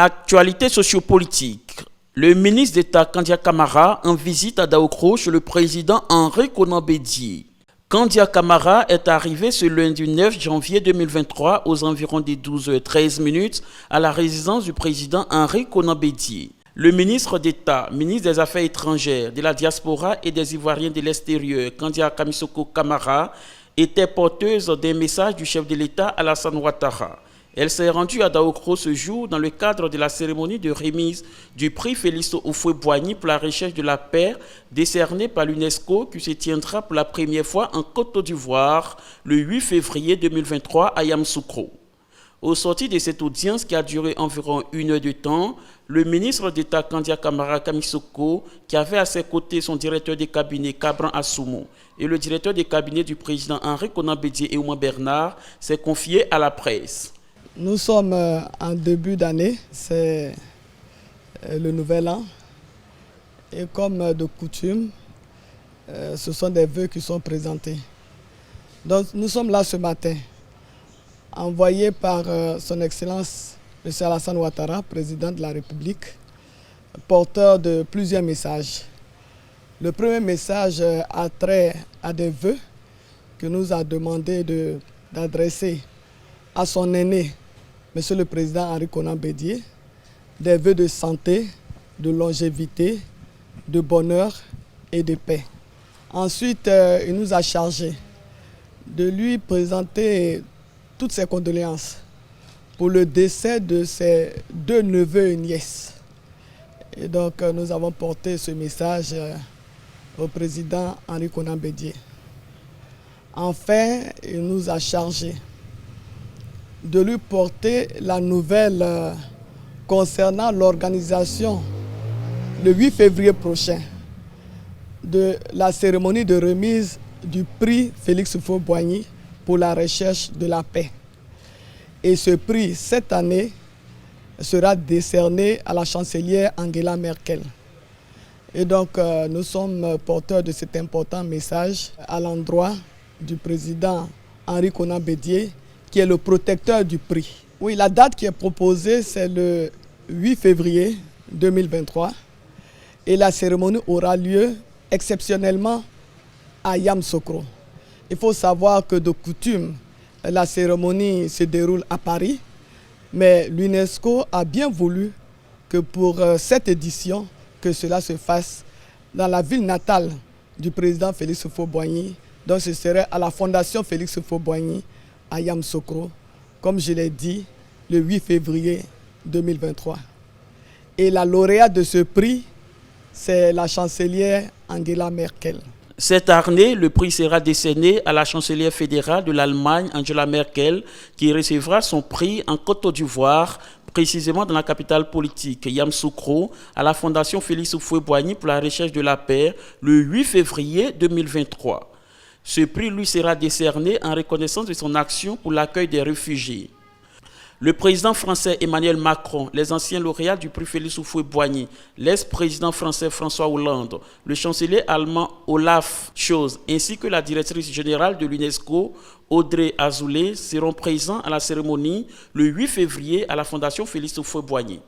Actualité sociopolitique. Le ministre d'État Kandia Camara en visite à Daokro chez le président Henri Konan Bédié. Kandia Camara est arrivé ce lundi 9 janvier 2023 aux environs des 12h13 à la résidence du président Henri Konan Bédié. Le ministre d'État, ministre des Affaires étrangères, de la diaspora et des Ivoiriens de l'extérieur, Kandia Kamisoko Camara, était porteuse d'un message du chef de l'État Alassane Ouattara. Elle s'est rendue à Daokro ce jour dans le cadre de la cérémonie de remise du prix Félix Houphouët-Boigny pour la recherche de la paix décerné par l'UNESCO qui se tiendra pour la première fois en Côte d'Ivoire le 8 février 2023 à Yamoussoukro. Au sortir de cette audience qui a duré environ 1 heure de temps, le ministre d'État Kandia Camara Kamisoko, qui avait à ses côtés son directeur de cabinet Kabran Assoumo et le directeur de cabinet du président Henri Konan Bédié et Oumar Bernard, s'est confié à la presse. Nous sommes en début d'année, c'est le nouvel an. Et comme de coutume, ce sont des vœux qui sont présentés. Donc nous sommes là ce matin, envoyés par son Excellence M. Alassane Ouattara, président de la République, porteur de plusieurs messages. Le premier message a trait à des vœux que nous a demandé d'adresser à son aîné, Monsieur le Président Henri Konan Bédié, des vœux de santé, de longévité, de bonheur et de paix. Ensuite, il nous a chargé de lui présenter toutes ses condoléances pour le décès de ses 2 neveux et nièces. Et donc, nous avons porté ce message au Président Henri Konan Bédié. Enfin, il nous a chargé de lui porter la nouvelle concernant l'organisation le 8 février prochain de la cérémonie de remise du prix Félix Houphouët-Boigny pour la recherche de la paix. Et ce prix, cette année, sera décerné à la chancelière Angela Merkel. Et donc, nous sommes porteurs de cet important message à l'endroit du président Henri Konan Bédié, qui est le protecteur du prix. Oui, la date qui est proposée, c'est le 8 février 2023 et la cérémonie aura lieu exceptionnellement à Yamoussoukro. Il faut savoir que de coutume, la cérémonie se déroule à Paris, mais l'UNESCO a bien voulu que pour cette édition, que cela se fasse dans la ville natale du président Félix Houphouët-Boigny. Donc ce serait à la Fondation Félix Houphouët-Boigny à Yamoussoukro, comme je l'ai dit, le 8 février 2023. Et la lauréate de ce prix, c'est la chancelière Angela Merkel. Cette année, le prix sera décerné à la chancelière fédérale de l'Allemagne, Angela Merkel, qui recevra son prix en Côte d'Ivoire, précisément dans la capitale politique, Yamoussoukro, à la Fondation Félix Houphouët-Boigny pour la recherche de la paix, le 8 février 2023. Ce prix lui sera décerné en reconnaissance de son action pour l'accueil des réfugiés. Le président français Emmanuel Macron, les anciens lauréats du prix Félix Houphouët-Boigny, l'ex-président français François Hollande, le chancelier allemand Olaf Scholz ainsi que la directrice générale de l'UNESCO, Audrey Azoulay, seront présents à la cérémonie le 8 février à la Fondation Félix Houphouët-Boigny.